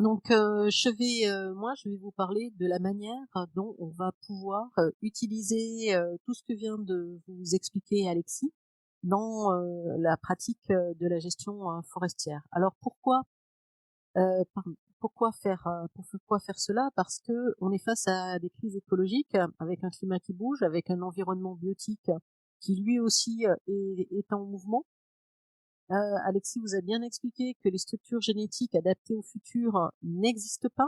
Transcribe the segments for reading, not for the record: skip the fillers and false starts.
Donc, je vais vous parler de la manière dont on va pouvoir utiliser tout ce que vient de vous expliquer Alexis dans la pratique de la gestion forestière. Alors pourquoi faire cela? Parce que on est face à des crises écologiques avec un climat qui bouge, avec un environnement biotique qui lui aussi est en mouvement. Alexis vous a bien expliqué que les structures génétiques adaptées au futur n'existent pas,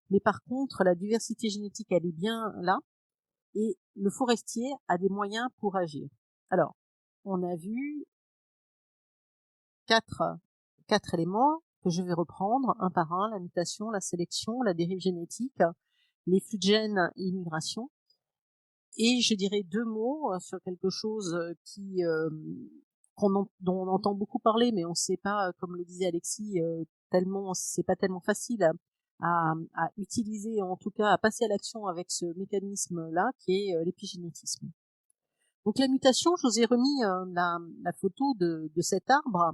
mais par contre, la diversité génétique, elle est bien là, et le forestier a des moyens pour agir. Alors, on a vu quatre, quatre éléments que je vais reprendre un par un: la mutation, la sélection, la dérive génétique, les flux de gènes et l'immigration. Et je dirais deux mots sur quelque chose dont on entend beaucoup parler, mais on ne sait pas, comme le disait Alexis, c'est pas tellement facile à utiliser, en tout cas à passer à l'action avec ce mécanisme-là, qui est l'épigénétisme. Donc la mutation, je vous ai remis la photo de cet arbre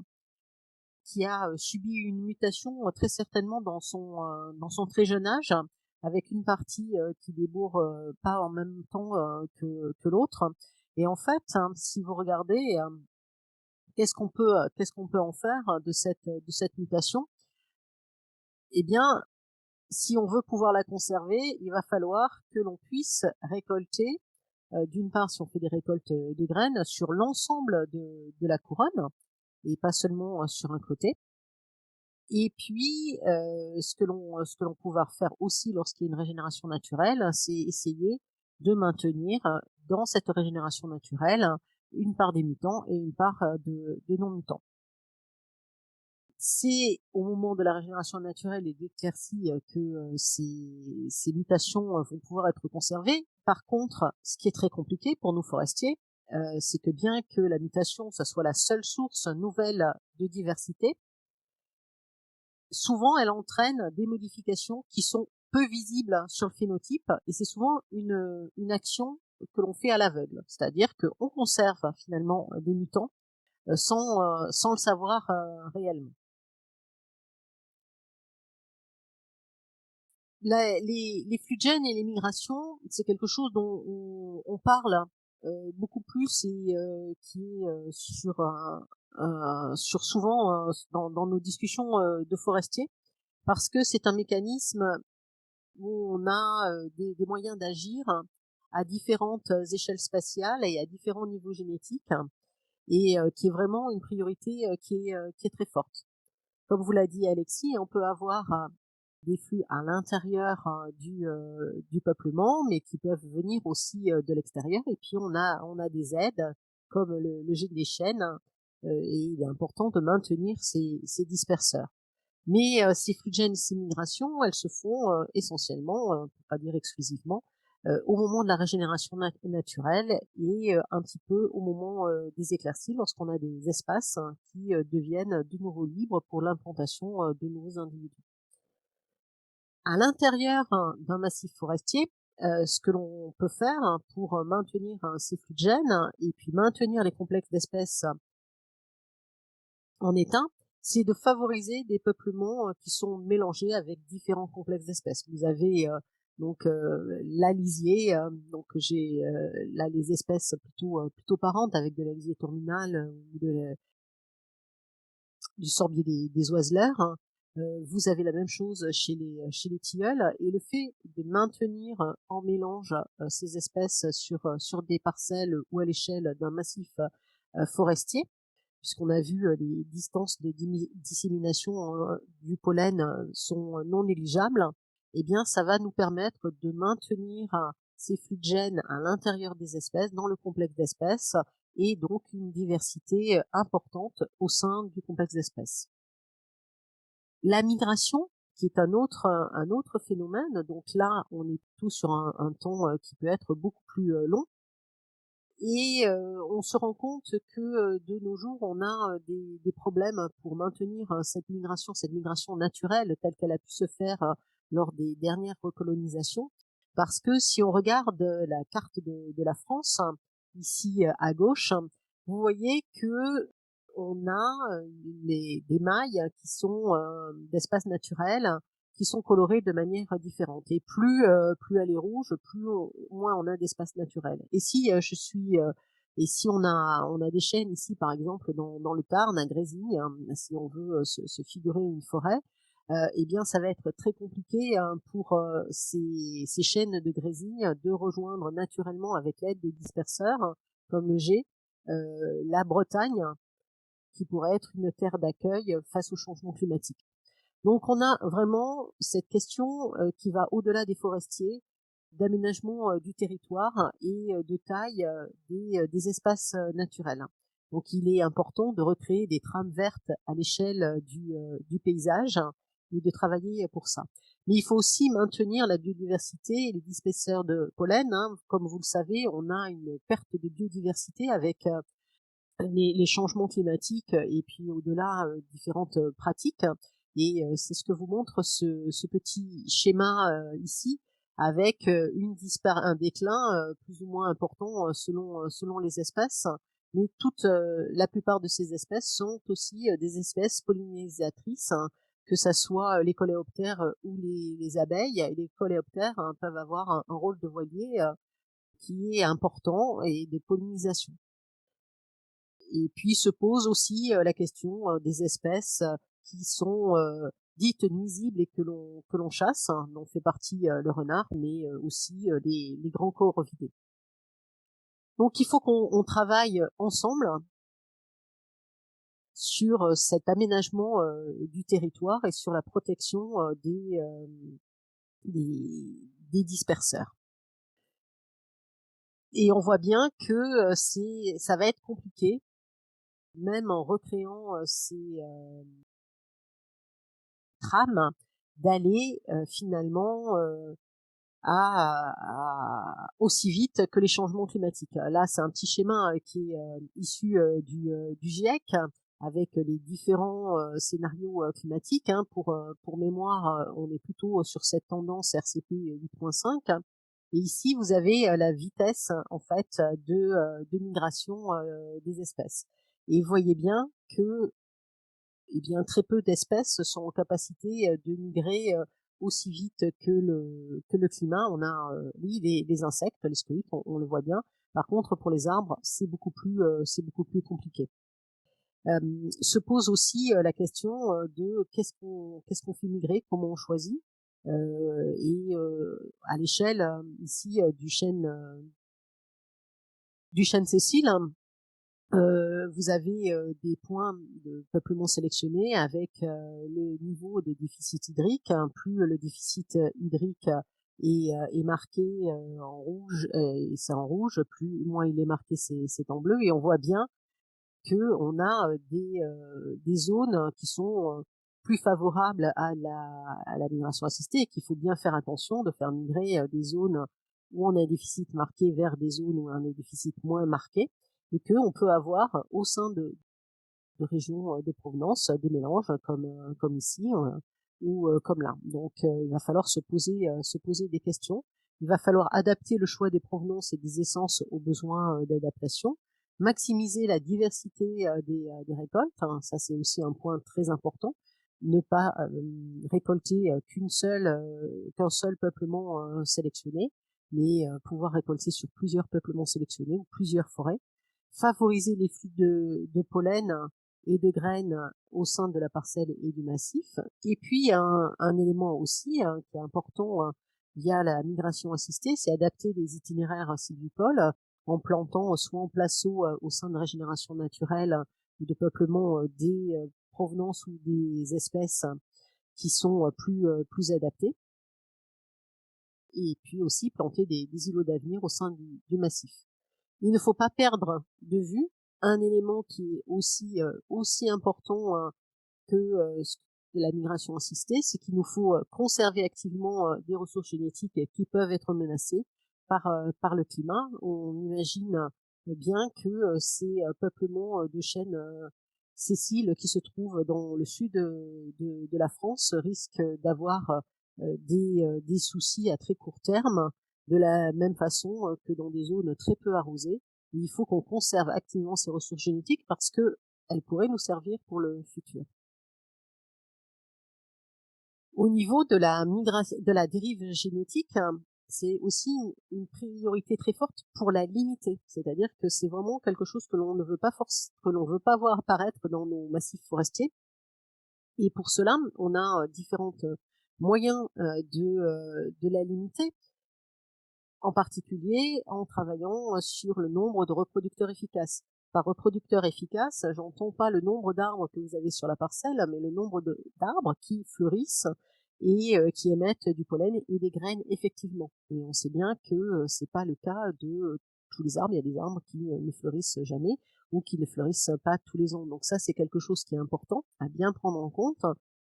qui a subi une mutation très certainement dans son très jeune âge, avec une partie qui débourre pas en même temps que l'autre. Et en fait, hein, si vous regardez, qu'est-ce qu'on peut en faire de cette mutation? Eh bien, si on veut pouvoir la conserver, il va falloir que l'on puisse récolter, d'une part, si on fait des récoltes de graines, sur l'ensemble de la couronne, et pas seulement sur un côté. Et puis, ce que l'on pouvoir faire aussi lorsqu'il y a une régénération naturelle, c'est essayer de maintenir dans cette régénération naturelle une part des mutants et une part de non-mutants. C'est au moment de la régénération naturelle et d'éclaircie que ces mutations vont pouvoir être conservées. Par contre, ce qui est très compliqué pour nous forestiers, c'est que bien que la mutation, ça soit la seule source nouvelle de diversité, souvent elle entraîne des modifications qui sont peu visibles sur le phénotype, et c'est souvent une action que l'on fait à l'aveugle, c'est-à-dire qu'on conserve finalement des mutants sans le savoir réellement. Les flux de gènes et les migrations, c'est quelque chose dont on parle beaucoup plus, et qui est sur souvent dans nos discussions de forestiers, parce que c'est un mécanisme où on a des moyens d'agir à différentes échelles spatiales et à différents niveaux génétiques, et qui est vraiment une priorité qui est très forte. Comme vous l'a dit Alexis, on peut avoir des flux à l'intérieur du peuplement, mais qui peuvent venir aussi de l'extérieur. Et puis on a des aides comme le jet des chênes, et il est important de maintenir ces disperseurs. Mais ces flux de gènes et ces migrations, elles se font essentiellement, pour pas dire exclusivement, au moment de la régénération naturelle, et un petit peu au moment des éclaircies, lorsqu'on a des espaces qui deviennent de nouveau libres pour l'implantation de nouveaux individus. À l'intérieur d'un massif forestier, ce que l'on peut faire pour maintenir ces flux de gènes et puis maintenir les complexes d'espèces en état, c'est de favoriser des peuplements qui sont mélangés avec différents complexes d'espèces. Vous avez donc la lisier, donc j'ai là les espèces plutôt parentes avec de la lisier terminale ou du sorbier des oiseleurs. Vous avez la même chose chez les tilleuls, et le fait de maintenir en mélange ces espèces sur des parcelles ou à l'échelle d'un massif forestier, puisqu'on a vu les distances de dissémination du pollen sont non négligeables, eh bien ça va nous permettre de maintenir ces flux de gènes à l'intérieur des espèces, dans le complexe d'espèces, et donc une diversité importante au sein du complexe d'espèces. La migration, qui est un autre phénomène, donc là on est plutôt sur un temps qui peut être beaucoup plus long, et on se rend compte que de nos jours, on a des problèmes pour maintenir cette migration naturelle telle qu'elle a pu se faire lors des dernières recolonisations. Parce que si on regarde la carte de la France, ici à gauche, vous voyez que on a des mailles qui sont d'espaces naturels qui sont colorées de manière différente. Et plus elle est rouge, moins on a d'espace naturel. Et si et si on a des chênes ici, par exemple, dans le Tarn, à Grésy, hein, si on veut se figurer une forêt, eh bien, ça va être très compliqué hein, pour ces chênes de Grésy de rejoindre naturellement, avec l'aide des disperseurs, comme le G, la Bretagne, qui pourrait être une terre d'accueil face au changement climatique. Donc, on a vraiment cette question qui va au-delà des forestiers, d'aménagement du territoire et de taille des espaces naturels. Donc il est important de recréer des trames vertes à l'échelle du paysage et de travailler pour ça. Mais il faut aussi maintenir la biodiversité et les disperseurs de pollen. Hein. Comme vous le savez, on a une perte de biodiversité avec les changements climatiques et puis au-delà différentes pratiques. Et c'est ce que vous montre ce petit schéma ici, avec un déclin plus ou moins important selon les espèces. Mais la plupart de ces espèces sont aussi des espèces pollinisatrices, hein, que ça soit les coléoptères ou les abeilles. Et les coléoptères hein, peuvent avoir un rôle de voilier qui est important et de pollinisation. Et puis se pose aussi la question des espèces qui sont dites nuisibles et que l'on chasse, hein, dont fait partie le renard, mais aussi les grands corvidés. Donc il faut qu'on travaille ensemble sur cet aménagement du territoire et sur la protection des disperseurs. Et on voit bien que ça va être compliqué, même en recréant ces trames, d'aller finalement aussi vite que les changements climatiques. Là, c'est un petit schéma qui est issu du GIEC, avec les différents scénarios climatiques. Hein. Pour mémoire, on est plutôt sur cette tendance RCP 8.5. Et ici, vous avez la vitesse en fait de migration des espèces. Et vous voyez bien que eh bien, très peu d'espèces sont en capacité de migrer aussi vite que le climat. On a, oui, les insectes, les scoïdes, on le voit bien. Par contre, pour les arbres, c'est beaucoup plus compliqué. Se pose aussi la question de qu'est-ce qu'on fait migrer, comment on choisit. Et à l'échelle ici du chêne Cécile, vous avez des points de peuplement sélectionnés avec le niveau de déficit hydrique. Hein. Plus le déficit hydrique est marqué en rouge, et c'est en rouge, plus moins il est marqué, c'est en bleu. Et on voit bien que on a des zones qui sont plus favorables à la migration assistée, et qu'il faut bien faire attention de faire migrer des zones où on a un déficit marqué vers des zones où on a un déficit moins marqué, et qu'on peut avoir au sein de régions de provenance des mélanges comme ici ou comme là. Donc il va falloir se poser des questions. Il va falloir adapter le choix des provenances et des essences aux besoins d'adaptation, maximiser la diversité des récoltes. Hein, ça c'est aussi un point très important. Ne pas récolter qu'un seul peuplement sélectionné, mais pouvoir récolter sur plusieurs peuplements sélectionnés ou plusieurs forêts. Favoriser les flux de pollen et de graines au sein de la parcelle et du massif. Et puis un élément aussi qui est important via la migration assistée, c'est adapter les itinéraires sylvicoles en plantant soit en placeau au sein de régénération naturelle ou de peuplement des provenances ou des espèces qui sont plus adaptées. Et puis aussi planter des îlots d'avenir au sein du massif. Il ne faut pas perdre de vue un élément qui est aussi important que la migration assistée, c'est qu'il nous faut conserver activement des ressources génétiques qui peuvent être menacées par le climat. On imagine bien que ces peuplements de chênes sessiles qui se trouvent dans le sud de la France risquent d'avoir des soucis à très court terme, de la même façon que dans des zones très peu arrosées. Il faut qu'on conserve activement ces ressources génétiques parce que elles pourraient nous servir pour le futur. Au niveau de la dérive génétique, c'est aussi une priorité très forte pour la limiter. C'est-à-dire que c'est vraiment quelque chose que l'on ne veut pas que l'on veut pas voir apparaître dans nos massifs forestiers. Et pour cela, on a différents moyens de la limiter, en particulier en travaillant sur le nombre de reproducteurs efficaces. Par reproducteur efficace, j'entends pas le nombre d'arbres que vous avez sur la parcelle, mais le nombre d'arbres qui fleurissent et qui émettent du pollen et des graines effectivement. Et on sait bien que c'est pas le cas de tous les arbres. Il y a des arbres qui ne fleurissent jamais ou qui ne fleurissent pas tous les ans. Donc ça, c'est quelque chose qui est important à bien prendre en compte.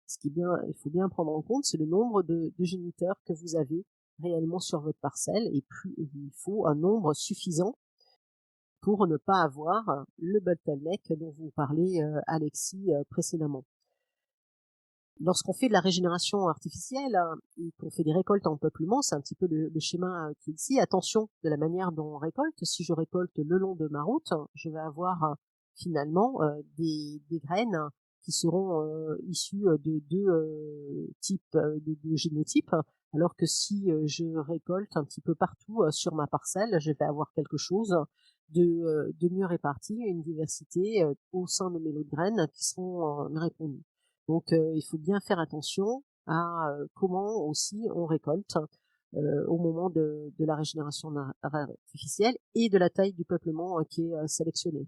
Ce qui est bien, il faut bien prendre en compte, c'est le nombre de géniteurs que vous avez réellement sur votre parcelle, et plus il faut un nombre suffisant pour ne pas avoir le bottleneck dont vous parlez, Alexis, précédemment. Lorsqu'on fait de la régénération artificielle et qu'on fait des récoltes en peuplement, c'est un petit peu le schéma qui est ici. Attention de la manière dont on récolte. Si je récolte le long de ma route, je vais avoir finalement des graines qui seront issues de deux types de génotypes, alors que si je récolte un petit peu partout sur ma parcelle, je vais avoir quelque chose de mieux réparti, une diversité au sein de mes lots de graines qui seront répondues. Donc il faut bien faire attention à comment aussi on récolte au moment de la régénération artificielle et de la taille du peuplement qui est sélectionné.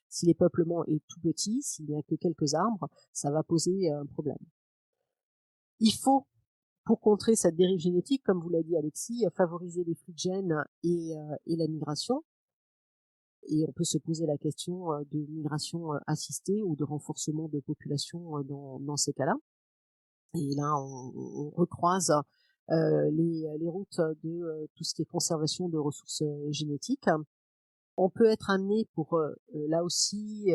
Si les peuplements est tout petit, s'il n'y a que quelques arbres, ça va poser un problème. Il faut, pour contrer cette dérive génétique, comme vous l'a dit Alexis, favoriser les flux de gènes et la migration. Et on peut se poser la question de migration assistée ou de renforcement de population dans ces cas-là. Et là, on recroise les routes de tout ce qui est conservation de ressources génétiques. On peut être amené pour, là aussi,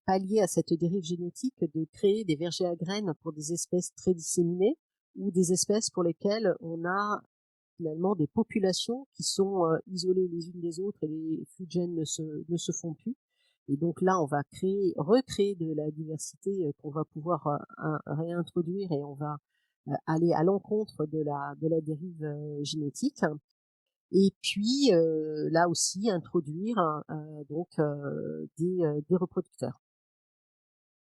pallier à cette dérive génétique, de créer des vergers à graines pour des espèces très disséminées ou des espèces pour lesquelles on a finalement des populations qui sont isolées les unes des autres et les flux de gènes ne se font plus. Et donc là, on va recréer de la diversité qu'on va pouvoir réintroduire, et on va aller à l'encontre de la dérive génétique. Et puis là aussi introduire des reproducteurs.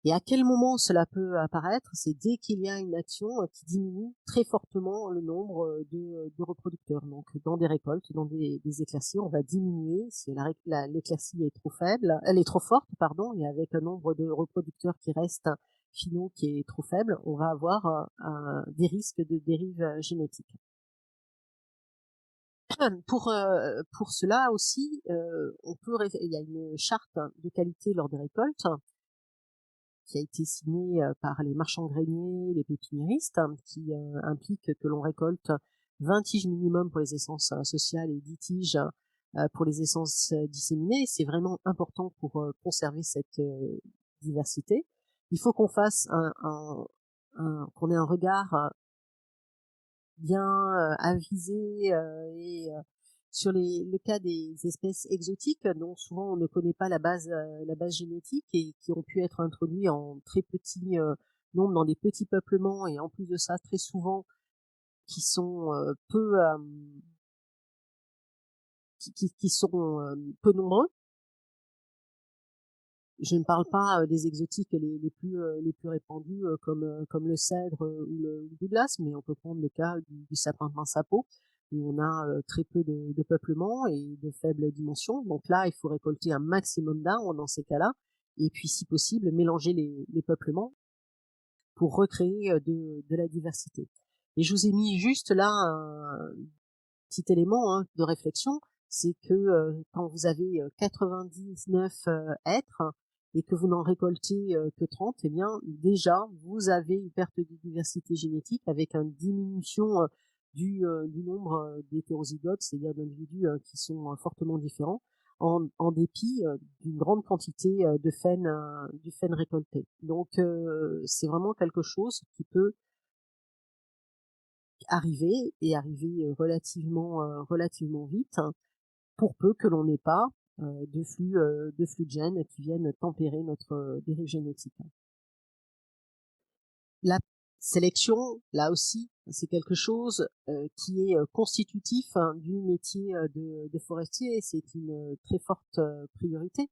Et à quel moment cela peut apparaître? C'est dès qu'il y a une action qui diminue très fortement le nombre de reproducteurs. Donc dans des récoltes, dans des éclaircies, on va diminuer si l'éclaircie est trop faible, elle est trop forte, pardon, et avec un nombre de reproducteurs qui reste finaux qui est trop faible, on va avoir des risques de dérive génétique. Pour cela aussi, il y a une charte de qualité lors des récoltes qui a été signée par les marchands greniers, les pépiniéristes, qui implique que l'on récolte 20 tiges minimum pour les essences sociales et 10 tiges pour les essences disséminées. C'est vraiment important pour conserver cette diversité. Il faut qu'on fasse qu'on ait un regard bien avisé et sur le cas des espèces exotiques dont souvent on ne connaît pas la base génétique et qui ont pu être introduits en très petit nombre dans des petits peuplements, et en plus de ça très souvent qui sont qui sont peu nombreux. Je ne parle pas des exotiques les plus répandus comme le cèdre ou le douglas, mais on peut prendre le cas du sapin pince à peau, où on a très peu de peuplement et de faibles dimensions. Donc là, il faut récolter un maximum d'arbres dans ces cas-là, et puis si possible mélanger les peuplements pour recréer de la diversité. Et je vous ai mis juste là un petit élément de réflexion, c'est que quand vous avez 99 êtres et que vous n'en récoltez que 30, eh bien déjà vous avez une perte de diversité génétique avec une diminution du nombre d'hétérozygotes, c'est-à-dire d'individus qui sont fortement différents, en dépit d'une grande quantité du frêne récolté. Donc c'est vraiment quelque chose qui peut arriver relativement vite, pour peu que l'on n'ait pas de flux de gènes qui viennent tempérer notre dérive génétique. La Sélection, là aussi, c'est quelque chose qui est constitutif du métier de forestier. C'est une très forte priorité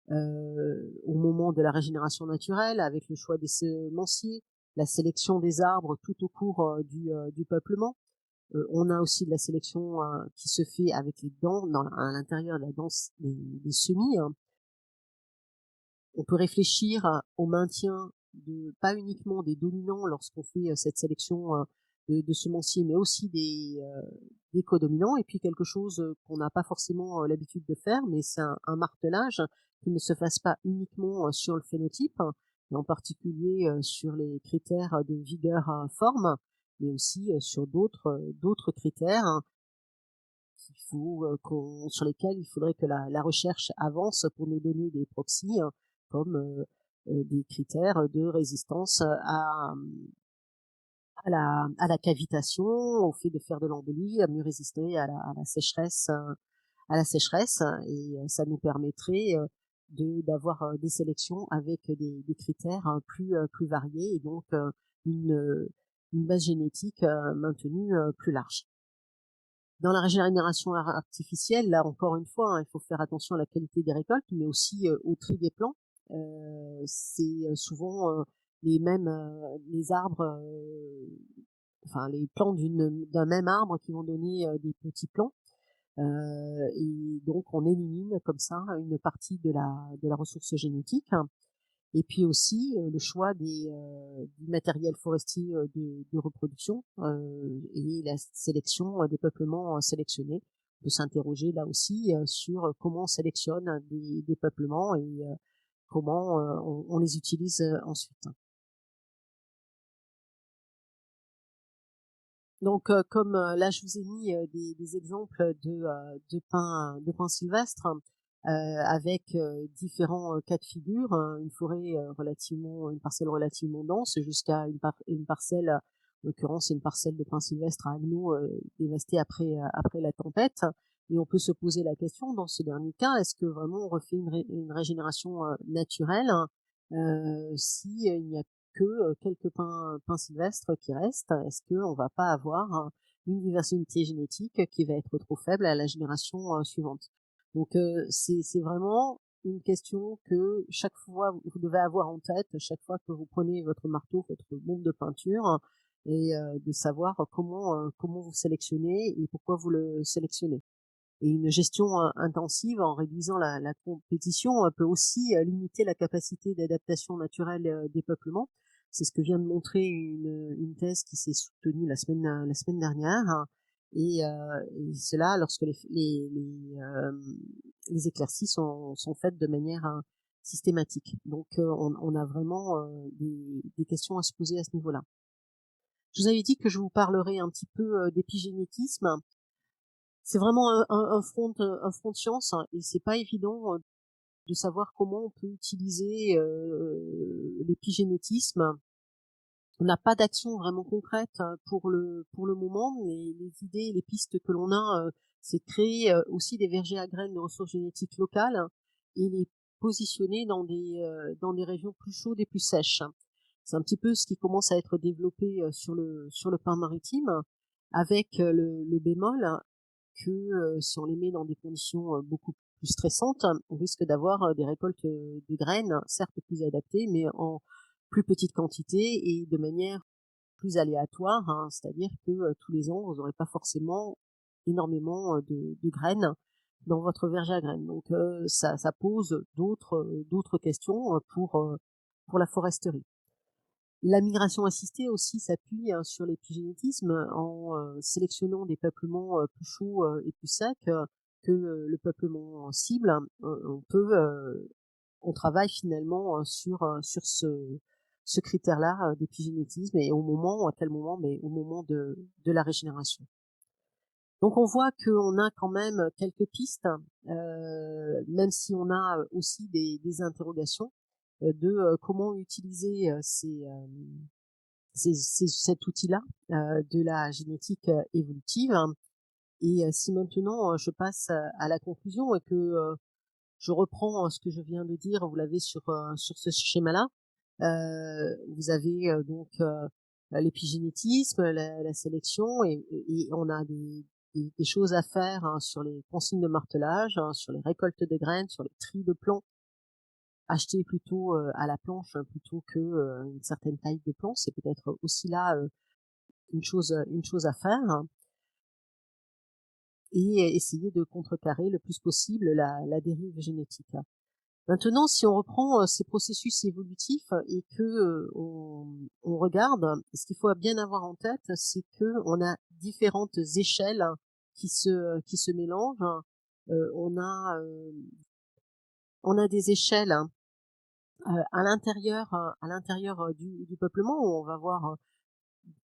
au moment de la régénération naturelle, avec le choix des semenciers, la sélection des arbres tout au cours du peuplement. On a aussi de la sélection qui se fait avec les dents à l'intérieur de la danse des semis, hein. On peut réfléchir au maintien pas uniquement des dominants lorsqu'on fait cette sélection de semenciers, mais aussi des codominants. Et puis quelque chose qu'on n'a pas forcément l'habitude de faire, mais c'est un martelage qui ne se fasse pas uniquement sur le phénotype, mais en particulier sur les critères de vigueur forme, mais aussi sur d'autres critères, hein, sur lesquels il faudrait que la recherche avance pour nous donner des proxys, hein, comme des critères de résistance à la cavitation, au fait de faire de l'embolie, à mieux résister à la sécheresse, et ça nous permettrait d'avoir des sélections avec des critères plus variés et donc une, une base génétique maintenue plus large. Dans la régénération artificielle, là encore une fois, hein, il faut faire attention à la qualité des récoltes, mais aussi au tri des plants. C'est souvent les arbres, enfin les plants d'un même arbre qui vont donner des petits plants. Et donc on élimine comme ça une partie de la ressource génétique. Et puis aussi le choix du matériel forestier de reproduction et la sélection des peuplements sélectionnés. On peut s'interroger là aussi sur comment on sélectionne des peuplements et comment on les utilise ensuite. Donc comme là je vous ai mis des exemples de pins sylvestres avec différents cas de figure, hein, une parcelle relativement dense jusqu'à une parcelle, en l'occurrence une parcelle de pins sylvestres à Agneaux dévastée après la tempête. Et on peut se poser la question dans ce dernier cas, est-ce que vraiment on refait une régénération naturelle, hein, si il n'y a que quelques pins sylvestres qui restent, est-ce qu'on va pas avoir une diversité génétique qui va être trop faible à la génération suivante? Donc c'est vraiment une question que chaque fois vous devez avoir en tête, chaque fois que vous prenez votre marteau, votre bombe de peinture, et de savoir comment vous sélectionnez et pourquoi vous le sélectionnez. Et une gestion intensive en réduisant la compétition peut aussi limiter la capacité d'adaptation naturelle des peuplements. C'est ce que vient de montrer une thèse qui s'est soutenue la semaine dernière, hein. Et cela lorsque les éclaircies sont faites de manière systématique. Donc on a vraiment des questions à se poser à ce niveau-là. Je vous avais dit que je vous parlerai un petit peu d'épigénétisme. C'est vraiment un front de science, hein, et c'est pas évident de savoir comment on peut utiliser l'épigénétisme. On n'a pas d'action vraiment concrète pour le moment, mais les idées, les pistes que l'on a, c'est de créer aussi des vergers à graines de ressources génétiques locales, hein, et les positionner dans des régions plus chaudes et plus sèches. C'est un petit peu ce qui commence à être développé sur le pain maritime, avec le bémol que si on les met dans des conditions beaucoup plus stressantes, on risque d'avoir des récoltes de graines, certes plus adaptées, mais en plus petite quantité et de manière plus aléatoire, hein, c'est-à-dire que tous les ans, vous n'aurez pas forcément énormément de graines dans votre verger à graines. Donc ça pose d'autres questions pour la foresterie. La migration assistée aussi s'appuie sur l'épigénétisme en sélectionnant des peuplements plus chauds et plus secs que le peuplement cible. On travaille finalement sur ce critère-là d'épigénétisme et à quel moment, mais au moment de la régénération. Donc on voit qu'on a quand même quelques pistes, même si on a aussi des interrogations de comment utiliser cet outil-là de la génétique évolutive. Et si maintenant je passe à la conclusion et que je reprends ce que je viens de dire, vous l'avez sur ce schéma-là. Vous avez donc l'épigénétisme, la sélection et on a des choses à faire, hein, sur les consignes de martelage, hein, sur les récoltes de graines, sur les tris de plants, acheter plutôt, à la planche, plutôt que, une certaine taille de plants. C'est peut-être aussi là, une chose à faire, hein, et essayer de contrecarrer le plus possible la dérive génétique. Maintenant, si on reprend, ces processus évolutifs et que, on regarde, ce qu'il faut bien avoir en tête, c'est qu'on a différentes échelles qui se mélangent. On a des échelles, à l'intérieur, du peuplement où on va voir,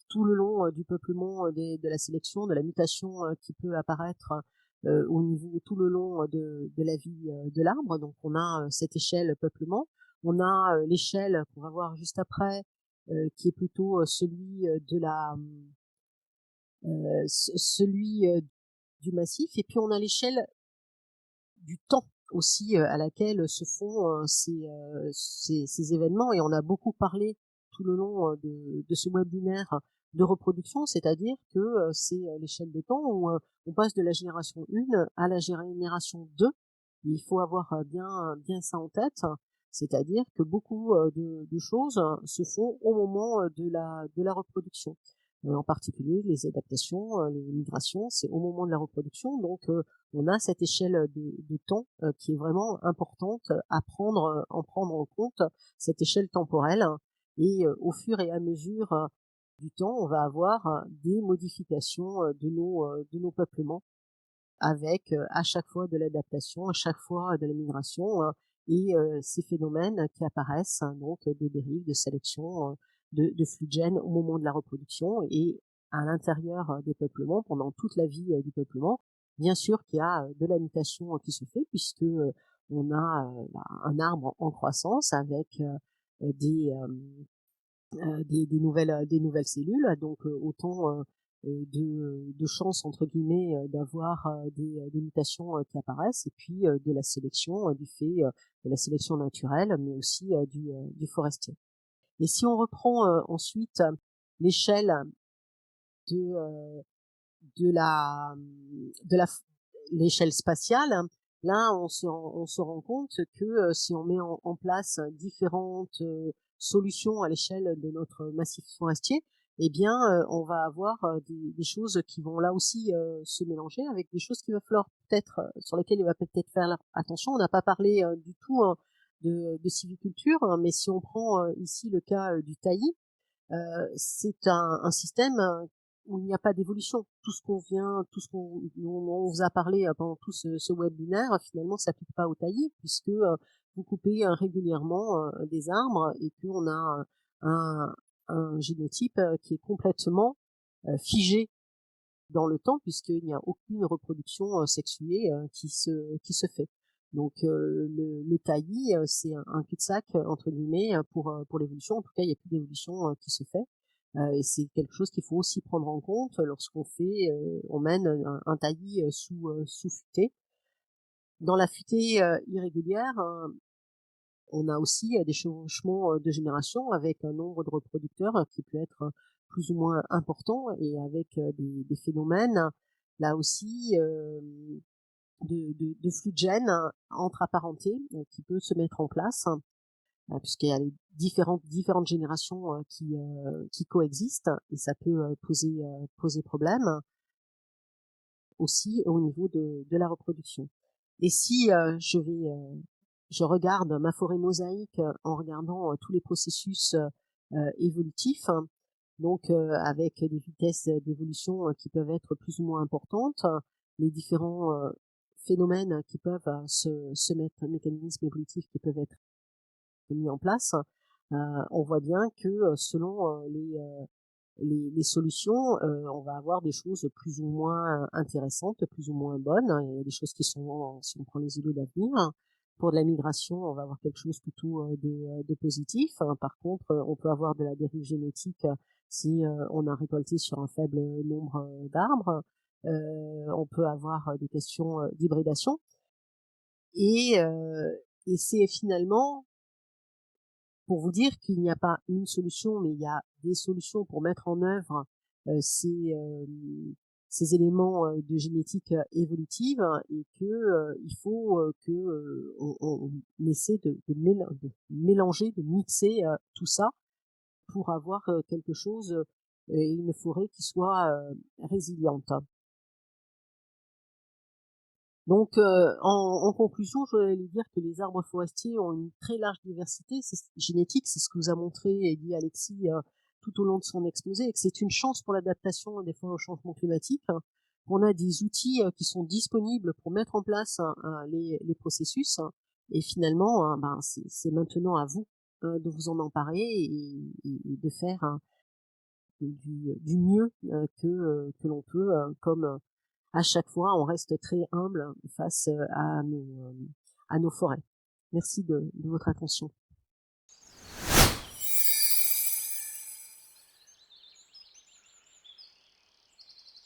tout le long, du peuplement, de la sélection, de la mutation, qui peut apparaître, au niveau tout le long, de la vie, de l'arbre. Donc on a, cette échelle peuplement. On a, l'échelle qu'on va voir juste après, qui est plutôt, celui, de la, celui, du massif. Et puis on a l'échelle du temps aussi, à laquelle se font, ces événements. Et on a beaucoup parlé tout le long, de ce webinaire de reproduction, c'est-à-dire que, c'est, l'échelle de temps où, on passe de la génération 1 à la génération 2. Il faut avoir, bien ça en tête, c'est-à-dire que beaucoup, de choses, se font au moment, de la reproduction. En particulier les adaptations, les migrations, c'est au moment de la reproduction. Donc on a cette échelle de temps, qui est vraiment importante à prendre en compte, cette échelle temporelle. Et au fur et à mesure, du temps, on va avoir, des modifications, de nos peuplements avec, à chaque fois de l'adaptation, à chaque fois de la migration, et ces phénomènes qui apparaissent, hein, donc de dérive, de sélection, de flux de gènes au moment de la reproduction. Et à l'intérieur, des peuplements, pendant toute la vie, du peuplement, bien sûr qu'il y a, de la mutation, qui se fait puisque, on a, un arbre en croissance avec, des, des nouvelles cellules. Donc autant, de chances entre guillemets, d'avoir, des mutations, qui apparaissent, et puis, de la sélection, du fait, de la sélection naturelle, mais aussi, du forestier. Et si on reprend, ensuite, l'échelle de, de la de la l'échelle spatiale, là on se rend compte que, si on met en place différentes, solutions à l'échelle de notre massif forestier, eh bien, on va avoir, des choses qui vont là aussi, se mélanger avec des choses qu'il va falloir peut-être, sur lesquelles il va peut-être faire attention. On n'a pas parlé, du tout, hein, de sylviculture, hein, mais si on prend, ici le cas, du taillis, c'est un système, où il n'y a pas d'évolution. Tout ce qu'on dont on vous a parlé, pendant tout ce webinaire, finalement s'applique pas au taillis puisque, vous coupez, régulièrement, des arbres et qu'on a, un un génotype, qui est complètement, figé dans le temps puisqu'il n'y a aucune reproduction, sexuée, qui se fait. Donc le taillis, c'est un cul-de-sac, entre guillemets, pour l'évolution. En tout cas, il n'y a plus d'évolution, qui se fait. Et c'est quelque chose qu'il faut aussi prendre en compte lorsqu'on fait, on mène un taillis, sous futée. Dans la futée, irrégulière, on a aussi, des chevauchements, de génération avec un nombre de reproducteurs, qui peut être, plus ou moins important, et avec, des phénomènes là aussi, de flux de gènes, entre apparentés, qui peut se mettre en place, puisqu'il y a les différentes générations, qui coexistent, et ça peut, poser problème aussi au niveau de la reproduction. Et si, je regarde ma forêt mosaïque, en regardant, tous les processus, évolutifs, hein, donc avec des vitesses d'évolution, qui peuvent être plus ou moins importantes, les différents, phénomènes qui peuvent, se mettre, mécanismes évolutifs qui peuvent être mis en place, on voit bien que, selon, les solutions, on va avoir des choses plus ou moins intéressantes, plus ou moins bonnes. Il y a des choses qui sont, si on prend les îlots d'avenir, pour de la migration, on va avoir quelque chose plutôt, de positif. Par contre, on peut avoir de la dérive génétique si, on a récolté sur un faible nombre, d'arbres. On peut avoir, des questions, d'hybridation. Et c'est finalement pour vous dire qu'il n'y a pas une solution, mais il y a des solutions pour mettre en œuvre ces éléments de génétique évolutive, et que il faut que on essaie de mélanger, de mixer tout ça pour avoir quelque chose et une forêt qui soit résiliente. Donc, en conclusion, je voudrais dire que les arbres forestiers ont une très large diversité génétique, c'est ce que vous a montré et dit Alexis tout au long de son exposé, et que c'est une chance pour l'adaptation des fois au changement climatique. On a des outils qui sont disponibles pour mettre en place les processus, et finalement, ben, c'est maintenant à vous de vous en emparer et de faire du mieux que l'on peut, comme à chaque fois, on reste très humble face à nos forêts. Merci de votre attention.